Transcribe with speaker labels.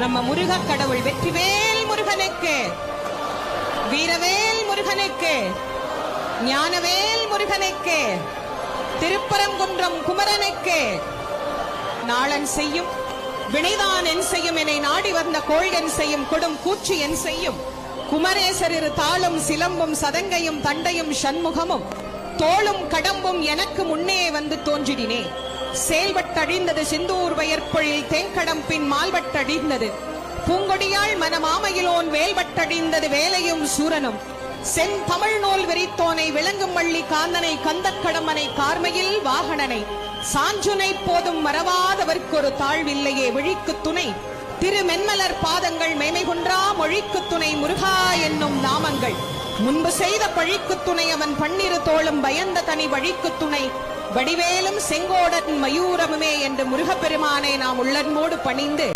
Speaker 1: நம்ம முருக கடவுள் வெற்றிவேல் முருகனுக்கு, வீரவேல் முருகனுக்கு, ஞானவேல் முருகனுக்கு, திருப்பரங்குன்றம் குமரனுக்கு. நாளன் செய்யும் வினைதான் என் செய்யும், என்னை நாடி வந்த கோள் என் செய்யும், கொடும் கூச்சி என் செய்யும். குமரேசர் இரு தாளும் சிலம்பும் சதங்கையும் தண்டையும் சண்முகமும் தோளும் கடம்பும் எனக்கு முன்னே வந்து தோன்றிடினே. செயல்பட்டழிந்தது சிந்தூர் வயற்பொழில் தேங்கடம் பின் மால்வட்டழிந்தது பூங்கொடியாள் மனமாமையிலோன் வேல்வட்டழிந்தது வேலையும் சூரனும். சென் தமிழ் நூல் விரித்தோனை விளங்கும் வள்ளி காந்தனை கந்தக்கடம்பனை கார்மையில் வாகனனை சாஞ்சுனை போதும் மறவாதவர்க்கு ஒரு தாழ்வில்லையே விழிக்கு துணை திருமென்மலர் பாதங்கள் மெய்மை குன்றா மொழிக்கு துணை முருகா என்னும் நாமங்கள். முன்பு செய்த பழிக்கு துணை அவன் பன்னிரு தோளும் பயந்த தனி வழிக்கு துணை வடிவேலும் செங்கோடன் மயூரமுமே என்று முருகப்பெருமானை நாம் உள்ளன்போடு பணிந்து